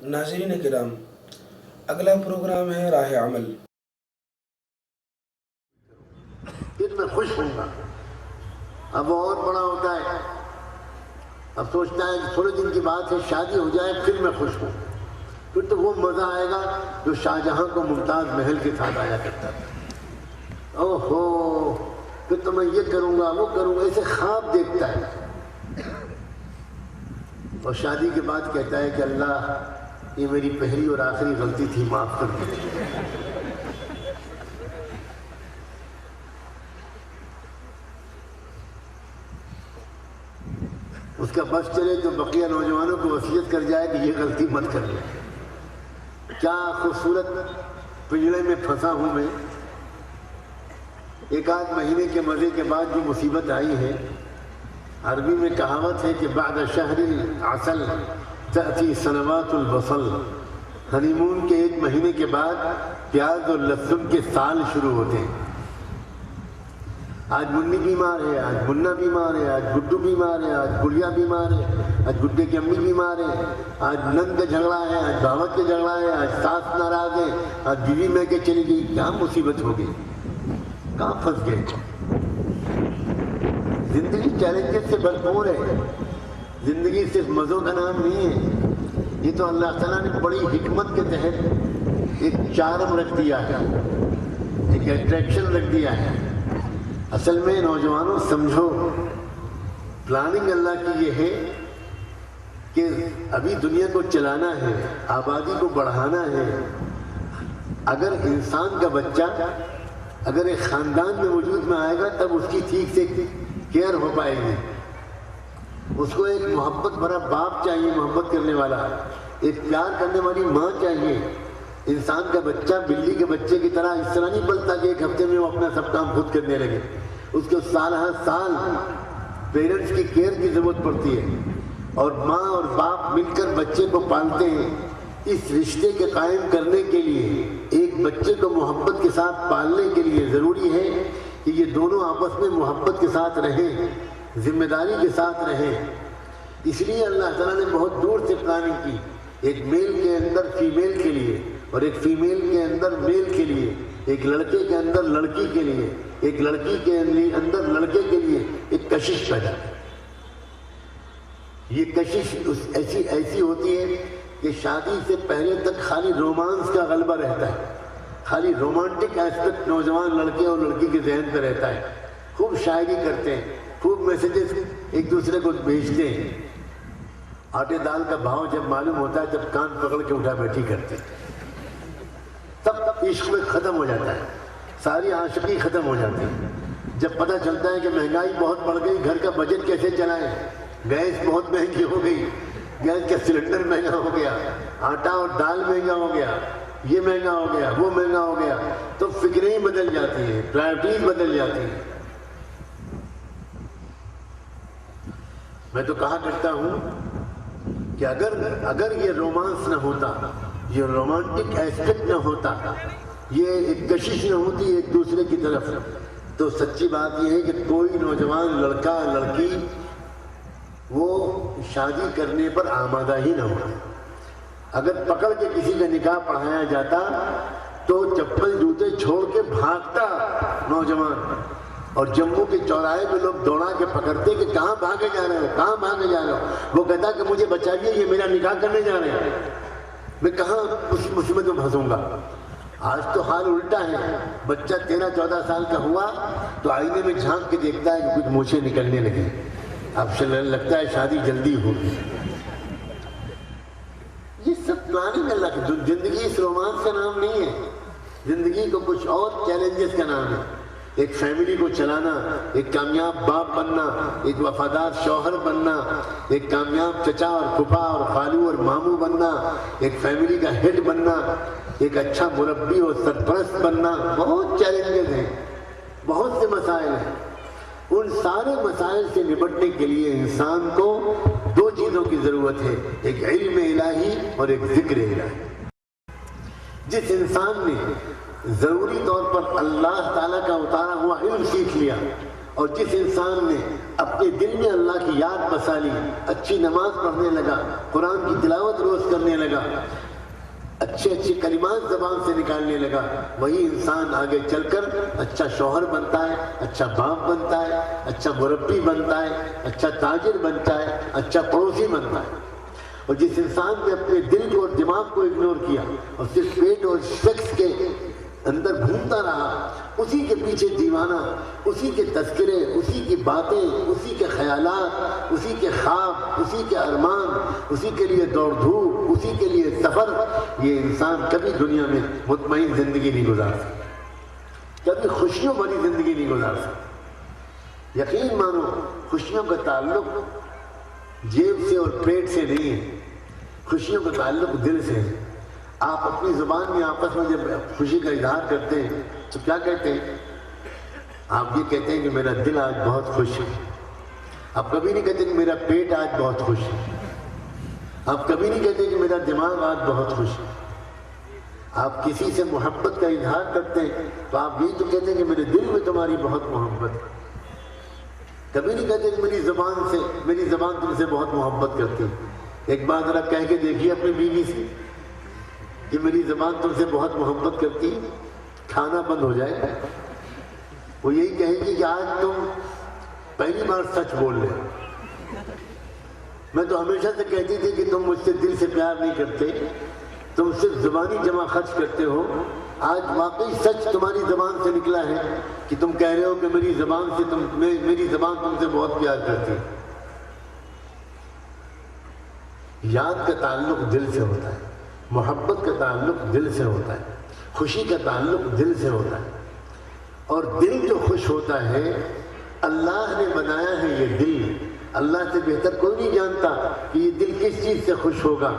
ناظرین کرام، اگلا پروگرام ہے راہ عمل۔ پھر میں خوش ہوں گا۔ اب وہ اور بڑا ہوتا ہے، اب سوچتا ہے کہ تھوڑے دن کی بات ہے، شادی ہو جائے پھر میں خوش ہوں۔ پھر تو وہ مزہ آئے گا جو شاہجہاں کو ممتاز محل کے ساتھ آیا کرتا تھا۔ اوہ ہو، پھر تو میں یہ کروں گا وہ کروں گا، ایسے خواب دیکھتا ہے، اور شادی کے بعد کہتا ہے کہ اللہ یہ میری پہلی اور آخری غلطی تھی، معاف کر دیجیے۔ اس کا بس چلے تو بقیہ نوجوانوں کو وصیت کر جائے کہ یہ غلطی مت کر لیں۔ کیا خوبصورت پنجرے میں پھنسا ہوں میں، ایک آدھ مہینے کے مزے کے بعد جو مصیبت آئی ہے۔ عربی میں کہاوت ہے کہ بعد شہر العسل تأتی سنوات البصل، ہنی مون کے ایک مہینے کے بعد پیاز اور لہسن کے سال شروع ہوتے ہیں۔ آج منی بیمار ہے، آج منا بیمار ہے، آج گڈو بیمار ہے، آج گڑیا بیمار ہے، آج گڈے کی امی بیمار ہے، آج نند کا جھگڑا ہے، آج بھاوت کا جھگڑا ہے، آج ساس ناراض ہے، آج بیوی میں کے چلی گئی۔ کیا مصیبت ہو گئی، کہاں پھنس گئے۔ زندگی چیلنجز سے بھرپور ہے، زندگی صرف مزوں کا نام نہیں ہے۔ یہ تو اللہ تعالیٰ نے بڑی حکمت کے تحت ایک چارم رکھ دیا ہے، ایک اٹریکشن رکھ دیا ہے۔ اصل میں نوجوانوں سمجھو، پلاننگ اللہ کی یہ ہے کہ ابھی دنیا کو چلانا ہے، آبادی کو بڑھانا ہے۔ اگر انسان کا بچہ اگر ایک خاندان میں وجود میں آئے گا تب اس کی ٹھیک سے کیئر ہو پائے گی۔ اس کو ایک محبت بھرا باپ چاہیے، محبت کرنے والا، ایک پیار کرنے والی ماں چاہیے۔ انسان کا بچہ بلی کے بچے کی طرح اس طرح نہیں پلتا کہ ایک ہفتے میں وہ اپنا سب کام خود کرنے لگے۔ اس کو سال ہر سال پیرنٹس کی کیئر کی ضرورت پڑتی ہے، اور ماں اور باپ مل کر بچے کو پالتے ہیں۔ اس رشتے کے قائم کرنے کے لیے، ایک بچے کو محبت کے ساتھ پالنے کے لیے ضروری ہے کہ یہ دونوں آپس میں محبت کے ساتھ رہیں، ذمہ داری کے ساتھ رہیں۔ اس لیے اللہ تعالیٰ نے بہت دور سے پلاننگ کی، ایک میل کے اندر فیمیل کے لیے، اور ایک فیمیل کے اندر میل کے لیے، ایک لڑکے کے اندر لڑکی کے لیے، ایک لڑکی کے اندر لڑکے کے لیے ایک کشش پیدا کی۔ یہ کشش ایسی ہوتی ہے کہ شادی سے پہلے تک خالی رومانس کا غلبہ رہتا ہے، خالی رومانٹک ایسپیکٹ نوجوان لڑکے اور لڑکی کے ذہن پہ رہتا ہے۔ خوب شاعری کرتے ہیں، خوب میسیجز ایک دوسرے کو بھیجتے ہیں۔ آٹے دال کا بھاؤ جب معلوم ہوتا ہے تب کان پکڑ کے اٹھا بیٹھی کرتے ہیں، تب عشق میں ختم ہو جاتا ہے، ساری عاشقی ختم ہو جاتی ہے۔ جب پتہ چلتا ہے کہ مہنگائی بہت بڑھ گئی، گھر کا بجٹ کیسے چلائیں، گیس بہت مہنگی ہو گئی، گیس کا سلنڈر مہنگا ہو گیا، آٹا اور دال مہنگا ہو گیا، یہ مہنگا ہو گیا، وہ مہنگا ہو گیا، تو فکریں ہی بدل جاتی ہیں، پرائرٹیز بدل جاتی ہیں۔ میں تو کہا کرتا ہوں کہ اگر یہ رومانس نہ ہوتا، یہ رومانٹک ایسپیکٹ نہ ہوتا، یہ ایک کشش نہ ہوتی ایک دوسرے کی طرف، تو سچی بات یہ ہے کہ کوئی نوجوان لڑکا لڑکی وہ شادی کرنے پر آمادہ ہی نہ ہوتا۔ اگر پکڑ کے کسی کا نکاح پڑھایا جاتا تو چپل جوتے چھوڑ کے بھاگتا نوجوان، اور جموں کے چوراہے میں لوگ دوڑا کے پکڑتے کہ کہاں بھاگے جا رہے ہو، کہاں بھاگے جا رہے ہو۔ وہ کہتا کہ مجھے بچائیے، یہ میرا نکاح کرنے جا رہے ہیں، میں کہاں اس مصیبت میں پھنسوں گا۔ آج تو حال الٹا ہے، بچہ 13-14 سال کا ہوا تو آئینے میں جھانک کے دیکھتا ہے کہ کچھ مونچھیں نکلنے لگی، اب لگتا ہے شادی جلدی ہوگی۔ یہ سب پلاننگ اللہ کی۔ زندگی اس رومانس کا نام نہیں ہے، زندگی کو کچھ اور چیلنجز کا نام ہے۔ ایک فیملی کو چلانا، ایک کامیاب باپ بننا، ایک وفادار شوہر بننا، ایک کامیاب چچا اور پھپھا اور خالو اور ماموں بننا، ایک فیملی کا ہیڈ بننا، ایک اچھا مربی اور سرپرست بننا، بہت چیلنجز ہیں، بہت سے مسائل ہیں۔ ان سارے مسائل سے نمٹنے کے لیے انسان کو دو چیزوں کی ضرورت ہے، ایک علم الہی اور ایک ذکر الہی۔ جس انسان نے ضروری طور پر اللہ تعالیٰ کا اتارا ہوا علم سیکھ لیا، اور جس انسان نے اپنے دل میں اللہ کی یاد بسا لی، اچھی نماز پڑھنے لگا، قرآن کی تلاوت روز کرنے لگا، اچھے اچھے کلمات زبان سے نکالنے لگا، وہی انسان آگے چل کر اچھا شوہر بنتا ہے، اچھا باپ بنتا ہے، اچھا مربی بنتا ہے، اچھا تاجر بنتا ہے، اچھا پڑوسی بنتا ہے۔ اور جس انسان نے اپنے دل کو اور دماغ کو اگنور کیا اور صرف پیٹ اور سیکس کے اندر گھومتا رہا، اسی کے پیچھے دیوانہ، اسی کے تذکرے، اسی کی باتیں، اسی کے خیالات، اسی کے خواب، اسی کے ارمان، اسی کے لیے دوڑ دھوپ، اسی کے لیے سفر، یہ انسان کبھی دنیا میں مطمئن زندگی نہیں گزار سکتا، کبھی خوشیوں بھری زندگی نہیں گزار سکتا۔ یقین مانو خوشیوں کا تعلق جیب سے اور پیٹ سے نہیں ہے، خوشیوں کا تعلق دل سے ہے۔ آپ اپنی زبان میں آپس میں جب خوشی کا اظہار کرتے ہیں تو کیا کہتے ہیں؟ آپ یہ کہتے ہیں کہ میرا دل آج بہت خوش ہے۔ آپ کبھی نہیں کہتے کہ میرا پیٹ آج بہت خوش ہے۔ آپ کبھی نہیں کہتے کہ میرا دماغ آج بہت خوش ہے۔ آپ کسی سے محبت کا اظہار کرتے ہیں تو آپ یہ تو کہتے ہیں کہ میرے دل میں تمہاری بہت محبت ہے۔ کبھی نہیں کہتے کہ میری زبان تم سے بہت محبت کرتی ہے۔ ایک بار ذرا کہہ کے دیکھیے اپنی بیوی سے کہ میری زبان تم سے بہت محبت کرتی ہے، کھانا بند ہو جائے گا۔ وہ یہی کہے گی کہ آج تم پہلی بار سچ بول رہے ہو۔ میں تو ہمیشہ سے کہتی تھی کہ تم مجھ سے دل سے پیار نہیں کرتے، تم صرف زبانی جمع خرچ کرتے ہو۔ آج واقعی سچ تمہاری زبان سے نکلا ہے کہ تم کہہ رہے ہو کہ میری زبان تم سے بہت پیار کرتی ہے۔ یاد کا تعلق دل سے ہوتا ہے، محبت کا تعلق دل سے ہوتا ہے، خوشی کا تعلق دل سے ہوتا ہے۔ اور دل جو خوش ہوتا ہے، اللہ نے بنایا ہے یہ دل، اللہ سے بہتر کوئی نہیں جانتا کہ یہ دل کس چیز سے خوش ہوگا۔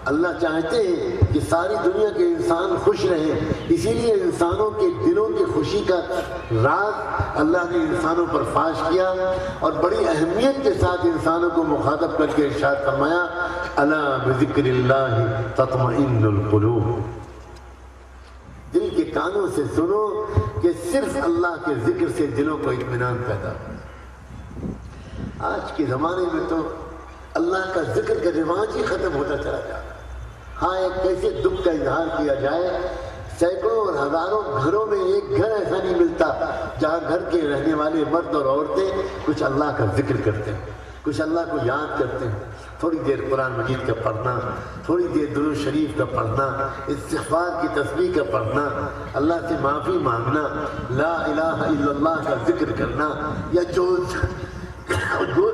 اللہ چاہتے ہیں کہ ساری دنیا کے انسان خوش رہیں، اسی لیے انسانوں کے دلوں کی خوشی کا راز اللہ نے انسانوں پر فاش کیا اور بڑی اہمیت کے ساتھ انسانوں کو مخاطب کر کے ارشاد فرمایا، الا بذکر اللہ تطمئن القلوب۔ دل کے کانوں سے سنو کہ صرف اللہ کے ذکر سے دلوں کو اطمینان پیدا ہو۔ آج کے زمانے میں تو اللہ کا ذکر کا رواج ہی ختم ہوتا چلا جاتا ہے۔ ہاں ایک کیسے دکھ کا اظہار کیا جائے، سینکڑوں اور ہزاروں گھروں میں ایک گھر ایسا نہیں ملتا جہاں گھر کے رہنے والے مرد اور عورتیں کچھ اللہ کا ذکر کرتے ہیں، کچھ اللہ کو یاد کرتے ہیں۔ تھوڑی دیر قرآن مجید کا پڑھنا، تھوڑی دیر درود شریف کا پڑھنا، استغفار کی تسبیح کا پڑھنا، اللہ سے معافی مانگنا، لا الہ الا اللہ کا ذکر کرنا، یا جو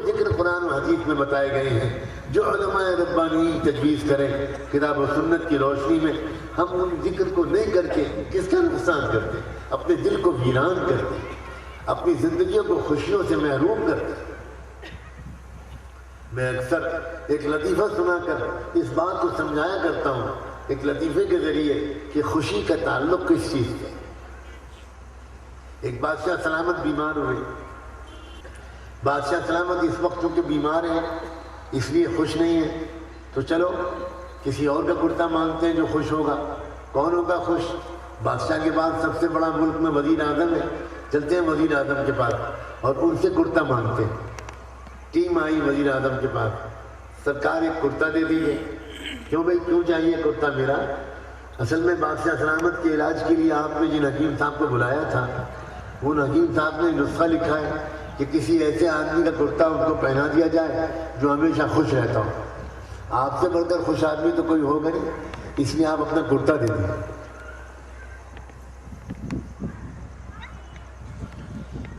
ذکر قرآن و حدیث میں بتائے گئے ہیں، جو علماء ربانی تجویز کریں کتاب و سنت کی روشنی میں، ہم ان ذکر کو نہیں کر کے کس کا نقصان کرتے، اپنے دل کو ویران کرتے، اپنی زندگیوں کو خوشیوں سے محروم کرتے۔ میں اکثر ایک لطیفہ سنا کر اس بات کو سمجھایا کرتا ہوں، ایک لطیفے کے ذریعے، کہ خوشی کا تعلق کس چیز سے۔ ایک بادشاہ سلامت بیمار ہوئے۔ بادشاہ سلامت اس وقت چونکہ بیمار ہیں اس لیے خوش نہیں ہے، تو چلو کسی اور کا کرتا مانگتے ہیں جو خوش ہوگا۔ کون ہوگا خوش؟ بادشاہ کے بعد سب سے بڑا ملک میں وزیر اعظم ہے، چلتے ہیں وزیر اعظم کے پاس اور ان سے کرتا مانگتے ہیں۔ ٹیم آئی وزیر اعظم کے پاس، سرکار ایک کرتا دے دیجیے۔ کیوں بھائی، کیوں چاہیے کرتا میرا؟ اصل میں بادشاہ سلامت کے علاج کے لیے آپ نے جن حکیم صاحب کو بلایا تھا، ان حکیم صاحب نے نسخہ لکھا ہے کہ کسی ایسے آدمی کا کرتا ان کو پہنا دیا جائے جو ہمیشہ خوش رہتا ہو۔ آپ سے بڑھ کر خوش آدمی تو کوئی ہوگا نہیں، اس لیے آپ اپنا کرتا دے دیں۔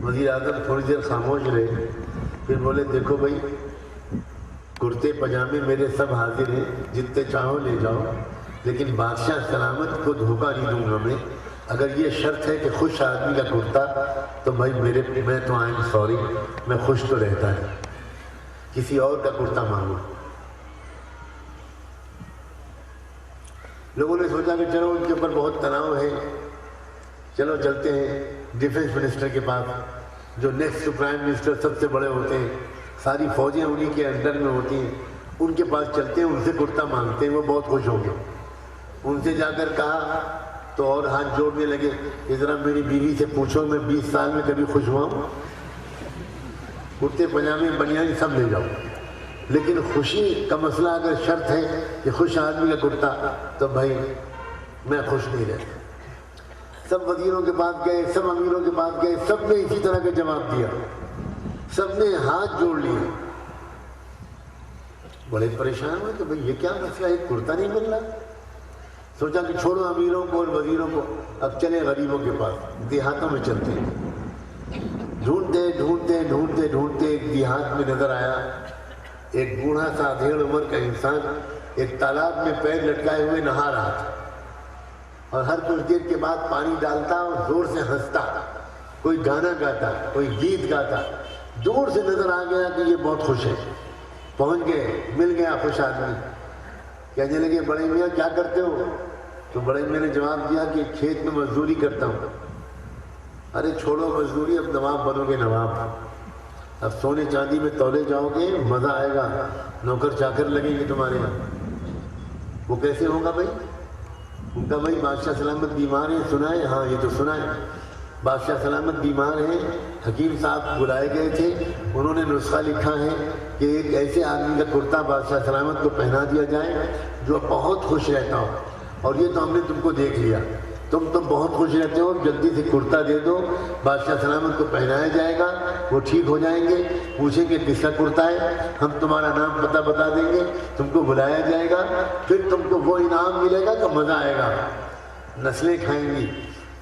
وزیر اعظم تھوڑی دیر خاموش رہے، پھر بولے دیکھو بھائی، کرتے پجامے میرے سب حاضر ہیں، جتنے چاہو لے جاؤ، لیکن بادشاہ سلامت کو دھوکہ نہیں دوں گا میں۔ اگر یہ شرط ہے کہ خوش آدمی کا کرتا، تو بھائی میں تو آئی ایم سوری، میں خوش تو رہتا ہے، کسی اور کا کرتا مانگو۔ لوگوں نے سوچا کہ چلو ان کے اوپر بہت تناؤ ہے، چلو چلتے ہیں ڈیفنس منسٹر کے پاس، جو نیکسٹ پرائم منسٹر سب سے بڑے ہوتے ہیں، ساری فوجیں انہی کے انڈر میں ہوتی ہیں، ان کے پاس چلتے ہیں، ان سے کرتا مانگتے ہیں، وہ بہت خوش ہوں گے۔ ان سے جا کر کہا تو اور ہاتھ جوڑنے لگے کہ ذرا میری بیوی سے پوچھو میں 20 سال میں کبھی خوش ہوا ہوں؟ کرتے پاجامے بنیان سب لے جاؤ، لیکن خوشی کا مسئلہ اگر شرط ہے کہ خوش آدمی کا کرتا تو بھائی میں خوش نہیں رہتا۔ سب وزیروں کے پاس گئے، سب امیروں کے پاس گئے، سب نے اسی طرح کا جواب دیا، سب نے ہاتھ جوڑ لیے، بڑے پریشان ہوئے کہ بھئی یہ کیا مسئلہ ہے، کرتا نہیں مل رہا۔ سوچا کہ چھوڑو امیروں کو اور وزیروں کو، اب چلے غریبوں کے پاس، دیہاتوں میں چلتے ہیں۔ ڈھونڈتے ڈھونڈتے ڈھونڈتے ڈھونڈتے ایک دیہات میں نظر آیا ایک بوڑھا سا ادھیڑ عمر کا انسان ایک تالاب میں پیر لٹکائے ہوئے نہا رہا تھا، اور ہر کچھ دیر کے بعد پانی ڈالتا اور زور سے ہنستا، کوئی گانا گاتا، کوئی گیت گاتا۔ دور سے نظر آ گیا کہ یہ بہت خوش ہے۔ پہنچ گئے، مل گیا خوش آدمی، کہنے لگے بڑے میاں کیا کرتے ہو؟ تو بڑے میاں نے جواب دیا کہ کھیت میں مزدوری کرتا ہوں۔ ارے چھوڑو مزدوری، اب نواب بنو گے نواب، اب سونے چاندی میں تولے جاؤ گے، مزہ آئے گا، نوکر چاکر لگیں گے تمہارے یہاں۔ وہ کیسے ہوگا بھائی؟ ان کا بھائی بادشاہ سلامت بیمار ہیں، سنا ہے؟ ہاں یہ تو سنا ہے، بادشاہ سلامت بیمار ہیں، حکیم صاحب بلائے گئے تھے، انہوں نے نسخہ لکھا ہے کہ ایک ایسے آدمی کا کرتا بادشاہ سلامت کو پہنا دیا جائے جو بہت خوش رہتا ہو، اور یہ تو ہم نے تم کو دیکھ لیا، تم تو بہت خوش رہتے ہو، جلدی سے کرتا دے دو، بادشاہ سلامت کو پہنایا جائے گا، وہ ٹھیک ہو جائیں گے، پوچھیں گے کس کا کرتا ہے، ہم تمہارا نام پتہ بتا دیں گے، تم کو بلایا جائے گا، پھر تم کو وہ انعام ملے گا تو مزہ آئے گا، نسلیں کھائیں گی۔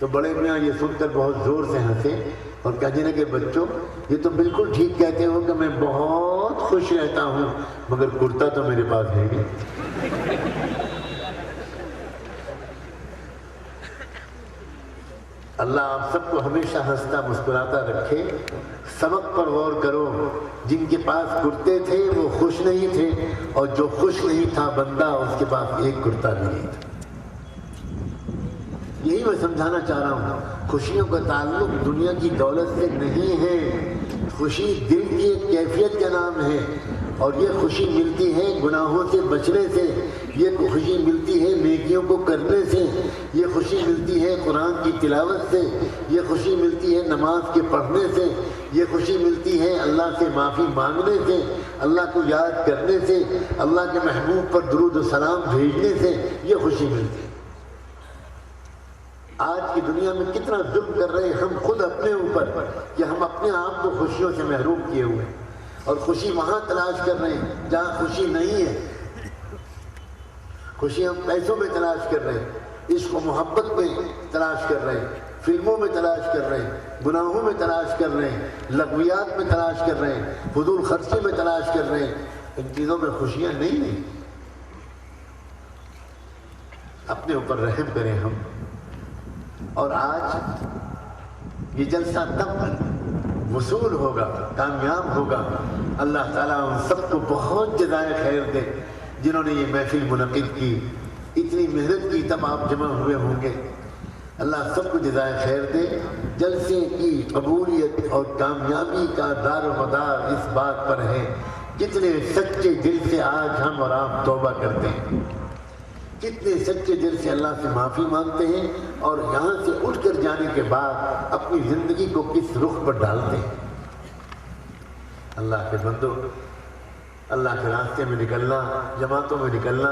تو بڑے میاں یہ سن کر بہت زور سے ہنسے اور کہنے لگے بچوں یہ تو بالکل ٹھیک کہتے ہو کہ میں بہت خوش رہتا ہوں، مگر کرتا تو میرے پاس ہے نہیں۔ اللہ آپ سب کو ہمیشہ ہنستا مسکراتا رکھے۔ سبق پر غور کرو، جن کے پاس کرتے تھے وہ خوش نہیں تھے، اور جو خوش نہیں تھا بندہ اس کے پاس ایک کرتا بھی نہیں تھا۔ یہی میں سمجھانا چاہ رہا ہوں، خوشیوں کا تعلق دنیا کی دولت سے نہیں ہے، خوشی دل کی ایک کیفیت کا نام ہے، اور یہ خوشی ملتی ہے گناہوں سے بچنے سے، یہ خوشی ملتی ہے نیکیوں کو کرنے سے، یہ خوشی ملتی ہے قرآن کی تلاوت سے، یہ خوشی ملتی ہے نماز کے پڑھنے سے، یہ خوشی ملتی ہے اللہ سے معافی مانگنے سے، اللہ کو یاد کرنے سے، اللہ کے محبوب پر درود و سلام بھیجنے سے، یہ خوشی ملتی ہے۔ آج کی دنیا میں کتنا ظلم کر رہے ہیں ہم خود اپنے اوپر کہ ہم اپنے آپ کو خوشیوں سے محروم کیے ہوئے ہیں، اور خوشی وہاں تلاش کر رہے ہیں جہاں خوشی نہیں ہے۔ خوشی ہم پیسوں میں تلاش کر رہے ہیں، عشق و محبت میں تلاش کر رہے ہیں، فلموں میں تلاش کر رہے ہیں، گناہوں میں تلاش کر رہے ہیں، لغویات میں تلاش کر رہے ہیں، فضول خرچی میں تلاش کر رہے ہیں۔ ان چیزوں میں خوشیاں نہیں ہیں۔ اپنے اوپر رحم کریں ہم۔ اور آج یہ جلسہ تب وصول ہوگا، کامیاب ہوگا، اللہ تعالیٰ ان سب کو بہت جزائے خیر دے جنہوں نے یہ محفل منعقد کی، اتنی محنت کی، تب آپ جمع ہوئے ہوں گے۔ اللہ سب کو جزائے خیر دے۔ جلسے کی قبولیت اور کامیابی کا دار و مدار اس بات پر ہے کتنے سچے دل سے آج ہم اور آپ توبہ کرتے ہیں، کتنے سچے دل سے اللہ سے معافی مانگتے ہیں، اور یہاں سے اٹھ کر جانے کے بعد اپنی زندگی کو کس رخ پر ڈالتے ہیں۔ اللہ کے بندو، اللہ کے راستے میں نکلنا، جماعتوں میں نکلنا،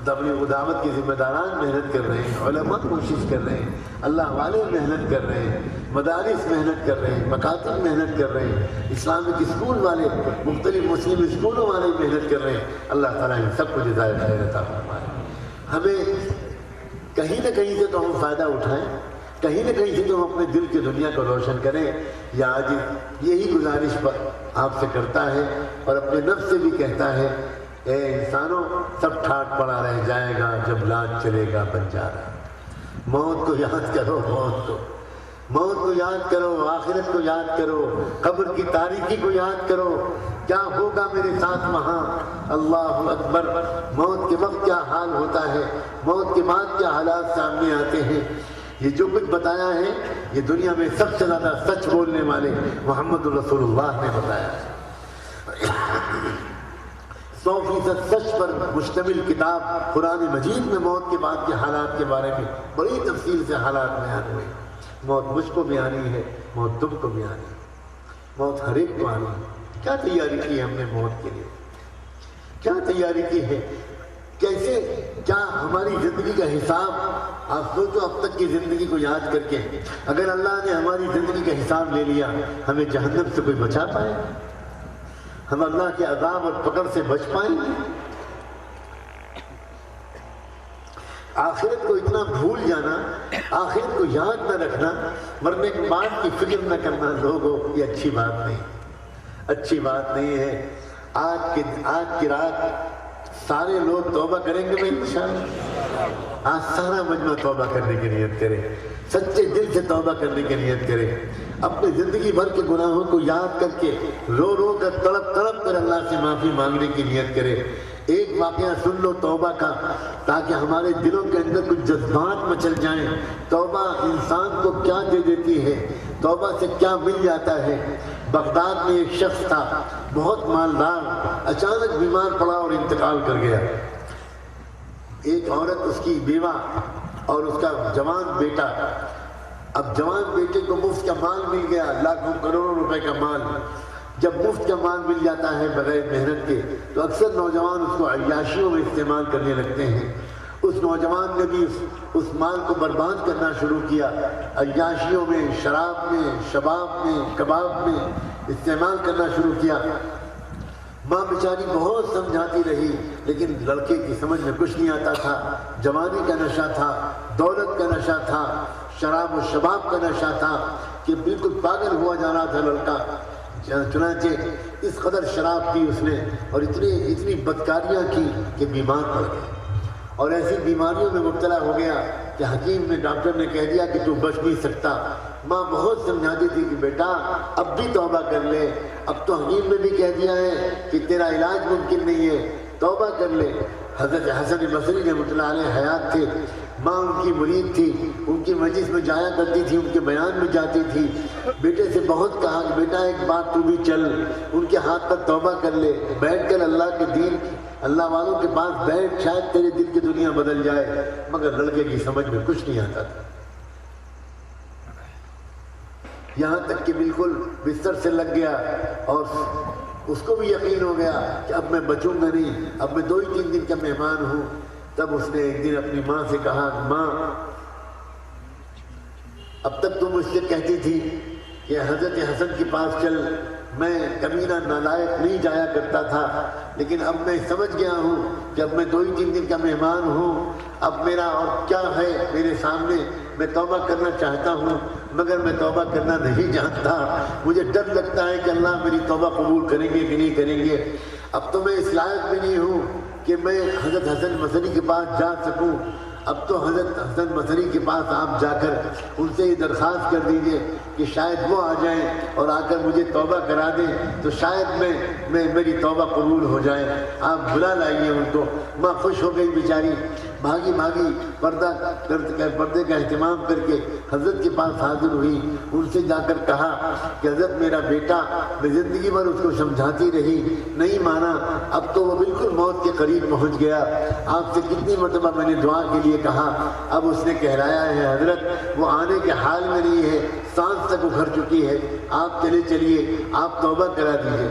تبلیغ و دعوت کے ذمہ داران محنت کر رہے ہیں، علماء کوشش کر رہے ہیں، اللہ والے محنت کر رہے ہیں، مدارس محنت کر رہے ہیں، مکاتب محنت کر رہے ہیں، اسلامک اسکول والے، مختلف مسلم اسکولوں والے محنت کر رہے ہیں۔ اللہ تعالیٰ ان سب کو جزائے خیر عطا فرمائے۔ ہمیں کہیں نہ کہیں سے تو ہم فائدہ اٹھائیں، کہیں نہ کہیں سے تو ہم اپنے دل کی دنیا کو روشن کریں۔ یا آج یہی گزارش پر آپ سے کرتا ہے اور اپنے نفس سے بھی کہتا ہے، اے انسانوں، سب ٹھاٹ پڑا رہ جائے گا جب لاج چلے گا بنجارا۔ موت کو یاد کرو، موت کو یاد کرو، آخرت کو یاد کرو، قبر کی تاریکی کو یاد کرو، کیا ہوگا میرے ساتھ وہاں۔ اللہ اکبر، موت کے وقت کیا حال ہوتا ہے، موت کے بعد کیا حالات سامنے آتے ہیں۔ یہ جو کچھ بتایا ہے یہ دنیا میں سب سے زیادہ سچ بولنے والے محمد رسول اللہ نے بتایا ہے۔ 100% سچ پر مشتمل کتاب قرآن مجید میں موت کے بعد کے حالات کے بارے میں بڑی تفصیل سے حالات بیان ہوئے۔ موت مجھ کو بھی آنی ہے، موت تم کو بھی آنی ہے۔ موت ہر ایک کو آنی ہے۔ کیا تیاری کی ہے ہم نے موت کے لیے؟ کیا تیاری کی ہے؟ کیسے کیا ہماری زندگی کا حساب؟ آپ سوچو اب تک کی زندگی کو یاد کر کے، اگر اللہ نے ہماری زندگی کا حساب لے لیا، ہمیں جہنم سے کوئی بچا پائے؟ ہم اللہ کے عذاب اور پکڑ سے بچ پائیں گے؟ آخرت کو اتنا بھول جانا، آخرت کو یاد نہ رکھنا، مرنے کے بعد کی فکر نہ کرنا لوگوں، یہ اچھی بات نہیں، اچھی بات نہیں ہے۔ آج کی رات سارے لوگ توبہ کریں گے بھائی انشاءاللہ۔ آج سارا مجمع توبہ کرنے کی نیت کرے، سچے دل سے توبہ کرنے کی نیت کرے، اپنی زندگی بھر کے گناہوں کو یاد کر کے رو رو کر تڑپ تڑپ کر اللہ سے معافی مانگنے کی نیت کرے۔ ایک واقعہ سن لو توبہ کا، تاکہ ہمارے دلوں کے اندر کچھ جذبات مچل جائیں۔ توبہ انسان کو کیا دے دیتی ہے، توبہ سے کیا مل جاتا ہے۔ بغداد میں ایک شخص تھا، بہت مالدار، اچانک بیمار پڑا اور انتقال کر گیا۔ ایک عورت، اس کی بیوہ اور اس کا جوان بیٹا۔ اب جوان بیٹے کو مفت کا مال مل گیا، لاکھوں کروڑوں روپے کا مال۔ جب مفت کا مال مل جاتا ہے بغیر محنت کے، تو اکثر نوجوان اس کو عیاشیوں میں استعمال کرنے لگتے ہیں۔ اس نوجوان نے بھی اس مال کو برباد کرنا شروع کیا، عیاشیوں میں، شراب میں، شباب میں، کباب میں استعمال کرنا شروع کیا۔ ماں بیچاری بہت سمجھاتی رہی، لیکن لڑکے کی سمجھ میں کچھ نہیں آتا تھا۔ جوانی کا نشہ تھا، دولت کا نشہ تھا، شراب و شباب کا نشہ تھا کہ بالکل پاگل ہوا جا رہا تھا لڑکا۔ چنانچہ اس قدر شراب پی اس نے اور اتنی بدکاریاں کی کہ بیمار پڑ گیا، اور ایسی بیماریوں میں مبتلا ہو گیا کہ حکیم نے، ڈاکٹر نے کہہ دیا کہ تو بچ نہیں سکتا۔ ماں بہت سمجھاتی تھی کہ بیٹا اب بھی توبہ کر لے، اب تو حکیم نے بھی کہہ دیا ہے کہ تیرا علاج ممکن نہیں ہے، توبہ کر لے۔ حضرت حسن بصری رحمۃ اللہ علیہ حیات تھے، ماں ان کی مرید تھی، ان کی مجلس میں جایا کرتی تھی، ان کے بیان میں جاتی تھی۔ بیٹے سے بہت کہا کہ بیٹا ایک بار تو بھی چل، ان کے ہاتھ پر توبہ کر لے، بیٹھ کر اللہ کے دین، اللہ والوں کے پاس بیٹھ، شاید تیرے دل کی دنیا بدل جائے۔ مگر لڑکے کی سمجھ میں کچھ نہیں آتا تھا، یہاں تک کہ بالکل بستر سے لگ گیا، اور اس کو بھی یقین ہو گیا کہ اب میں بچوں گا نہیں، اب میں 2 ہی 3 دن کا مہمان ہوں۔ تب اس نے ایک دن اپنی ماں سے کہا، ماں اب تک تم مجھ سے کہتی تھی کہ حضرت حسن کے پاس چل، میں کمینہ نالائق نہیں جایا کرتا تھا، لیکن اب میں سمجھ گیا ہوں کہ اب میں 2 ہی 3 دن کا مہمان ہوں، اب میرا اور کیا ہے میرے سامنے، میں توبہ کرنا چاہتا ہوں مگر میں توبہ کرنا نہیں جانتا، مجھے ڈر لگتا ہے کہ اللہ میری توبہ قبول کریں گے کہ نہیں کریں گے۔ اب تو میں اس لائق بھی نہیں ہوں کہ میں حضرت حسن بصری کے پاس جا سکوں۔ اب تو حضرت حسن بصری کے پاس آپ جا کر ان سے یہ درخواست کر دیجئے کہ شاید وہ آ جائیں اور آ کر مجھے توبہ کرا دیں، تو شاید میری توبہ قبول ہو جائے، آپ بلا لائیے ان کو۔ ماں خوش ہو گئی بیچاری، بھاگی پردے کا اہتمام کر کے حضرت کے پاس حاضر ہوئی، ان سے جا کر کہا کہ حضرت میرا بیٹا، میں زندگی بھر اس کو سمجھاتی رہی، نہیں مانا، اب تو وہ بالکل موت کے قریب پہنچ گیا، آپ سے کتنی مرتبہ میں نے دعا کے لیے کہا، اب اس نے کہرایا ہے حضرت وہ آنے کے حال میں نہیں ہے، سانس تک اکھڑ چکی ہے، آپ چلیے آپ توبہ کرا دیجئے۔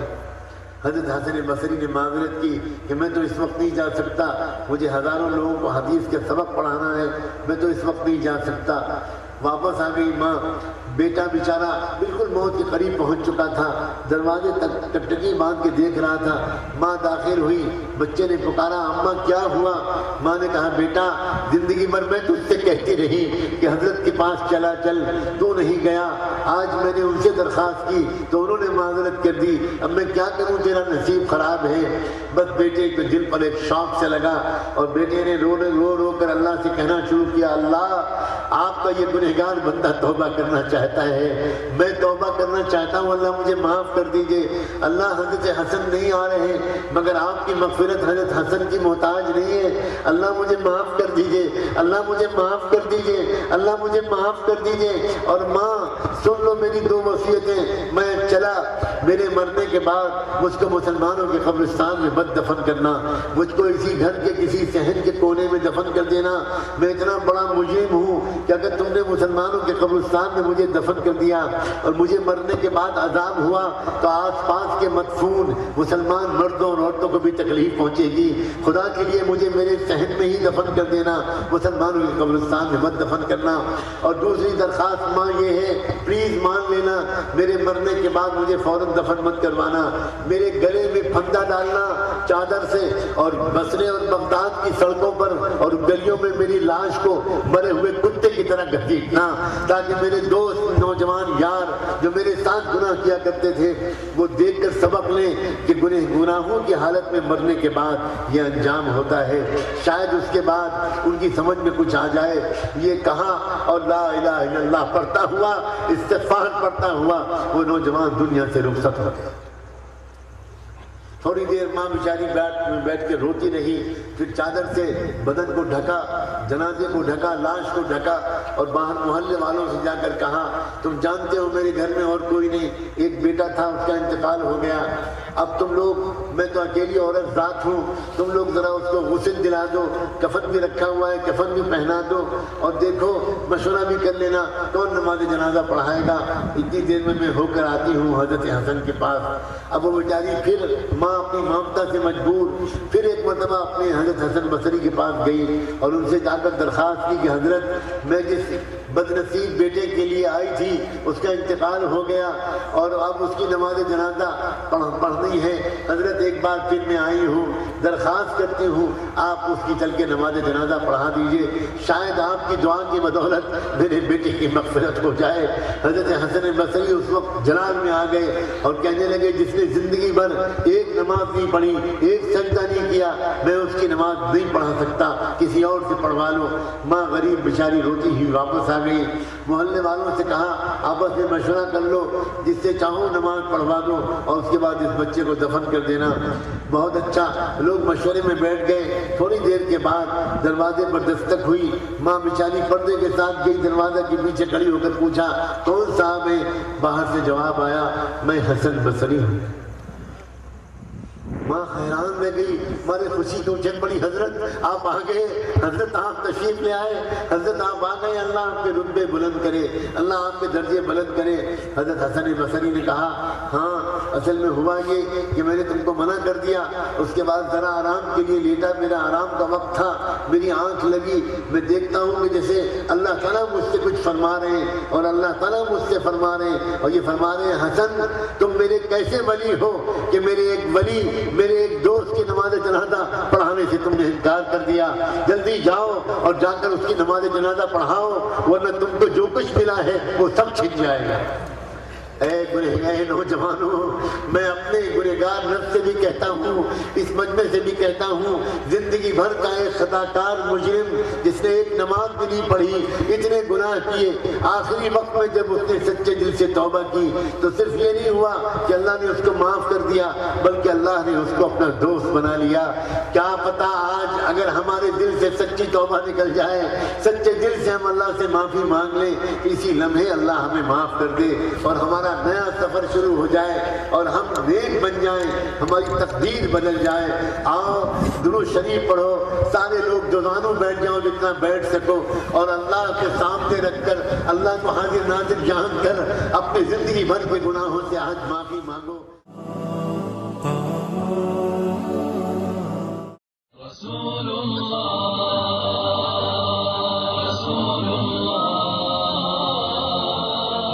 حضرت حسن بصری نے معذرت کی کہ میں تو اس وقت نہیں جا سکتا، مجھے ہزاروں لوگوں کو حدیث کے سبق پڑھانا ہے، میں تو اس وقت نہیں جا سکتا۔ واپس آ گئی ماں، بیٹا بیچارہ بالکل موت کے قریب پہنچ چکا تھا، دروازے تک ٹکٹکی باندھ کے دیکھ رہا تھا۔ ماں داخل ہوئی، بچے نے پکارا، اماں کیا ہوا؟ ماں نے کہا، بیٹا زندگی بھر میں تجھ سے کہتی رہی کہ حضرت کے پاس چلا چل، تو نہیں گیا، آج میں نے ان سے درخواست کی تو انہوں نے معذرت کر دی، اب میں کیا کروں، تیرا نصیب خراب ہے۔ بس بیٹے کے دل پر ایک شوق سے لگا، اور بیٹے نے رو کر اللہ سے کہنا شروع کیا، اللہ آپ کا یہ گنہگار بندہ توبہ کرنا چاہتا ہے، میں توبہ کرنا چاہتا ہوں، اللہ مجھے معاف کر دیجئے۔ اللہ حضرت حسن نہیں آ رہے مگر آپ کی مغفرت حضرت حسن کی محتاج نہیں ہے، اللہ مجھے معاف کر دیجئے، اللہ مجھے معاف کر دیجئے، اللہ مجھے معاف کر دیجئے۔ اور ماں سن لو میری 2 وصیتیں، میں چلا، میرے مرنے کے بعد مجھ کو مسلمانوں کے قبرستان میں مت دفن کرنا، مجھ کو اسی گھر کے کسی صحن کے کونے میں دفن کر دینا، میں اتنا بڑا مجرم ہوں کہ اگر تم نے مسلمانوں کے قبرستان میں مجھے دفن کر دیا اور مجھے مرنے کے بعد عذاب ہوا تو آس پاس کے مدفون مسلمان مردوں اور عورتوں کو بھی تکلیف پہنچے گی، خدا کے لیے مجھے میرے صحن میں ہی دفن کر دینا، مسلمانوں کے قبرستان میں مت دفن کرنا۔ اور دوسری درخواست ماں یہ ہے، پلیز مان لینا میرے مرنے کے بعد مجھے فوراً دفن مت کروانا، میرے گلے میں پھندا ڈالنا چادر سے اور بصرے اور بغداد کی سڑکوں پر اور گلیوں میں میری لاش کو مرے ہوئے کتے کی طرح گھسیٹنا، تاکہ میرے دوست نوجوان یار جو میرے ساتھ گناہ کیا کرتے تھے وہ دیکھ کر سبق لیں کہ گناہوں کی حالت میں مرنے کے بعد یہ انجام ہوتا ہے، شاید اس کے بعد ان کی سمجھ میں کچھ آ جائے۔ یہ کہا اور لا الہ الا اللہ پڑھتا ہوا، استغفار پڑھتا ہوا وہ نوجوان دنیا سے رخصت ہو گیا۔ تھوڑی دیر ماں بیچاری بیٹھ کے روتی رہی، پھر چادر سے بدن کو ڈھکا، جنازے کو ڈھکا، لاش کو ڈھکا اور باہر محلے والوں سے جا کر کہا تم جانتے ہو میرے گھر میں اور کوئی نہیں، ایک بیٹا تھا اس کا انتقال ہو گیا، اب تم لوگ، میں تو اکیلی عورت ذات ہوں، تم لوگ ذرا اس کو غسل دلا دو، کفن بھی رکھا ہوا ہے کفن بھی پہنا دو، اور دیکھو مشورہ بھی کر لینا کون نماز جنازہ پڑھائے گا، اتنی دیر میں ہو کر آتی ہوں حضرت حسن کے پاس۔ اب وہ بیچاری پھر ماں اپنی ممتا سے مجبور پھر ایک مرتبہ اپنے حضرت حسن بصری کے پاس گئی اور ان سے جا کر درخواست کی کہ حضرت میں جس بد نصیب بیٹے کے لیے آئی تھی اس کا انتقال ہو گیا اور اب اس کی نماز جنازہ پڑھنی ہے، حضرت ایک بار پھر میں آئی ہوں، درخواست کرتی ہوں آپ اس کی چل کے نماز جنازہ پڑھا دیجئے، شاید آپ کی دعا کی بدولت میرے بیٹے کی مغفرت ہو جائے۔ حضرت حسن بصری اس وقت جلال میں آ گئے اور کہنے لگے جس نے زندگی بھر ایک نماز نہیں پڑھی، ایک سجدہ نہیں کیا، میں اس کی نماز نہیں پڑھا سکتا، کسی اور سے پڑھوا لو۔ ماں غریب بیچاری روتی ہوئی واپس آ گئی، محلے والوں سے کہا آپس میں مشورہ کر لو، جس سے چاہو نماز پڑھوا دو اور اس کے بعد اس بچے کو دفن کر دینا۔ بہت اچھا، لوگ مشورے میں بیٹھ گئے۔ تھوڑی دیر کے بعد دروازے پر دستک ہوئی، ماں بیچاری پردے کے ساتھ گئی، دروازہ کے پیچھے کھڑی ہو کر پوچھا کون صاحب ہے؟ باہر سے جواب آیا میں حسن بصری ہوں۔ ماں حیران میں گئی، ہمارے خوشی کو چل پڑی، حضرت آپ آ گئے، حضرت آپ تشریف لے آئے، حضرت آپ آ گئے، اللہ آپ کے رتبے بلند کرے، اللہ آپ کے درجے بلند کرے۔ حضرت حسن بصری نے کہا ہاں اصل میں ہوا یہ کہ میں نے تم کو منع کر دیا، اس کے بعد ذرا آرام کے لیے لیٹا، میرا آرام کا وقت تھا، میری آنکھ لگی، میں دیکھتا ہوں کہ جیسے اللہ تعالیٰ مجھ سے کچھ فرما رہے ہیں اور اللہ تعالیٰ مجھ سے فرما رہے ہیں، اور یہ فرما رہے ہیں حسن تم میرے کیسے ولی ہو کہ میرے ایک ولی، میرے ایک دوست کی نماز جنازہ پڑھانے سے تم نے انکار کر دیا، جلدی جاؤ اور جا کر اس کی نماز جنازہ پڑھاؤ ورنہ تم کو جو کچھ ملا ہے وہ سب چھن جائے گا۔ اے گنہگار نوجوانوں، میں اپنے گنہگار نفس سے بھی کہتا ہوں، اس مجمع سے بھی کہتا ہوں، زندگی بھر کا ایک خطا کار مجرم جس نے ایک نماز بھی نہیں پڑھی، اتنے گناہ کیے، آخری وقت میں جب اس نے سچے دل سے توبہ کی تو صرف یہ نہیں ہوا کہ اللہ نے اس کو معاف کر دیا بلکہ اللہ نے اس کو اپنا دوست بنا لیا۔ کیا پتہ آج اگر ہمارے دل سے سچی توبہ نکل جائے، سچے دل سے ہم اللہ سے معافی مانگ لیں، اسی لمحے اللہ ہمیں معاف کر دے اور ہمارا نیا سفر شروع ہو جائے اور ہم نیک بن جائیں، ہماری تقدیر بدل جائے۔ آؤ درود شریف پڑھو، سارے لوگ دوزانوں بیٹھ جاؤ جتنا بیٹھ سکو اور اللہ کے سامنے رکھ کر اللہ کو حاضر ناظر جان کر اپنی زندگی بھر کے گناہوں سے آج معافی مانگو۔ رسول اللہ، رسول اللہ،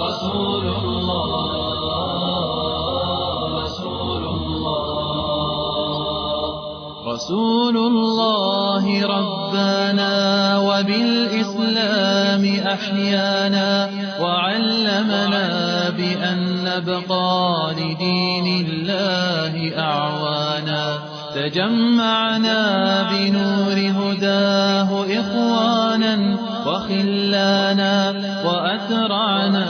رسول اللہ، رسول اللہ، رسول اللہ ربنا وبالإسلام أحيانا وعلمنا بأن نبقى لدين الله أعوانا، تجمعنا بنور هداه إخوانا وخلانا وأترعنا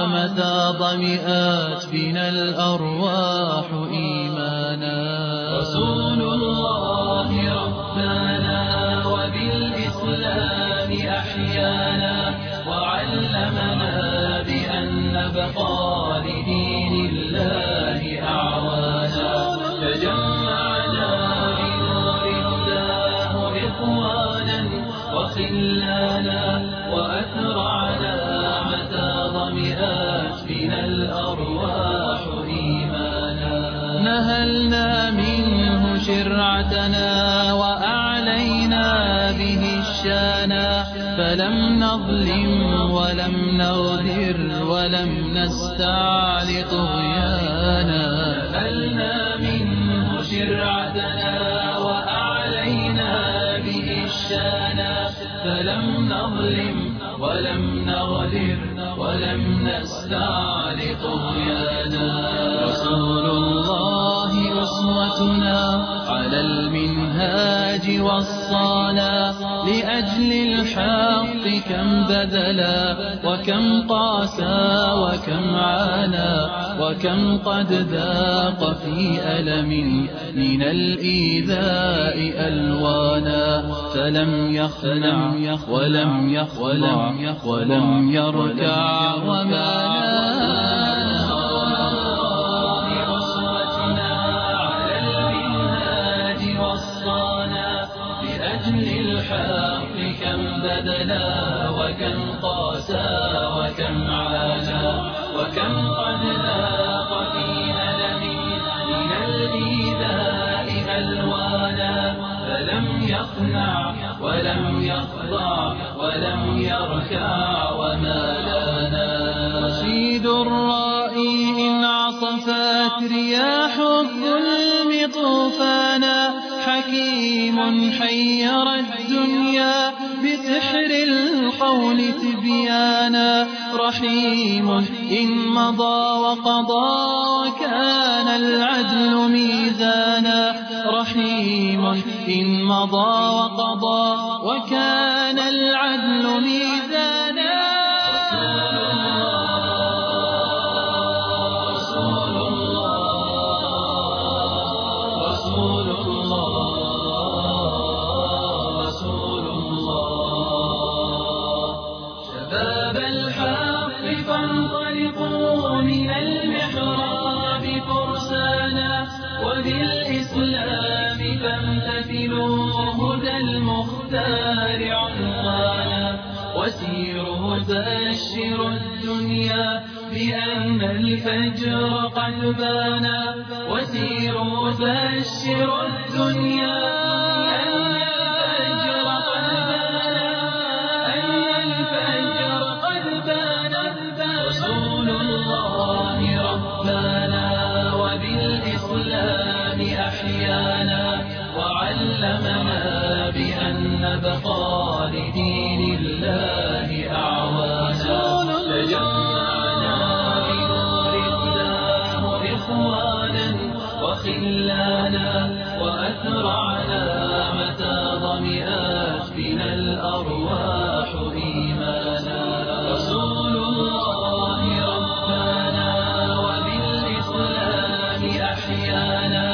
متى ضمئات بنا الأرواح إيمانا. رسول الله ربنا وبالإسلام أحيانا وعلمنا بأن وخلانا وأثرعنا متى ضمئات فينا الأرواح إيمانا. نهلنا منه شرعتنا وأعلينا به الشانا، فلم نظلم ولم نغدر ولم نستعل طغيانا. نهلنا منه شرعتنا وأعلينا به الشانا، فلم نظلم ولم نغدر ولم نستعل طغيانا. رسول الله أسوتنا على المنهاج وصانا، لأجل الحق كم بذلا وكم قاسى وكم عانى، وكم قد ذاق في ألم من الإيذاء ألوانا. فلم يخنع ولم يخضع ولم يركع وما نال. الحق كم بذلا وكم قاسى وكم عانى، وكم قد ذاق في ألم من الإيذاء ألوانا. فلم يخنع ولم يخضع ولم يركع وما لانا. رشيد الرائي إن عصفت رياح الظلم طوفانا، حكيم حير الدنيا بسحر القول تبيانا. رحيم إن مضى وقضى وكان العدل ميزانا. رحيم إن مضى وقضى وكان العدل ميزانا. من المحراب فرسانا، وبالإسلام فامتثلوا هدى المختار عنوانا. وسيروا بشروا الدنيا بأن الفجر قد بانا. وسيروا بشروا الدنيا بأن الفجر قد بانا، أن الفجر قد بانا. رسول الله ربنا وبالإسلام أحيانا، وعلمنا بأن نبقى لدين الله أعوانا. تجمعنا بنور هداه إخوانا وخلانا، وأثرعنا متى ضمئات بنا الأرواح إيمانا. رسول الله ربنا وبالإسلام أحيانا،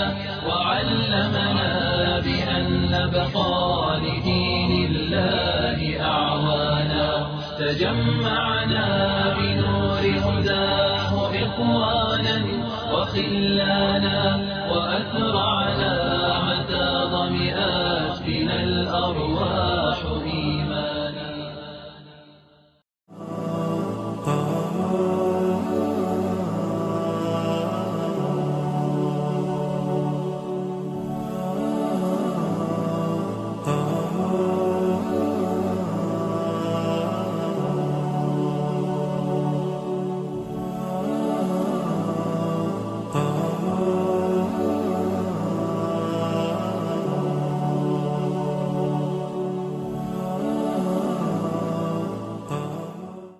وعلمنا بأن نبقى لدين الله أعوانا. تجمعنا بنور هداه إخوانا وخلانا، وأثرعنا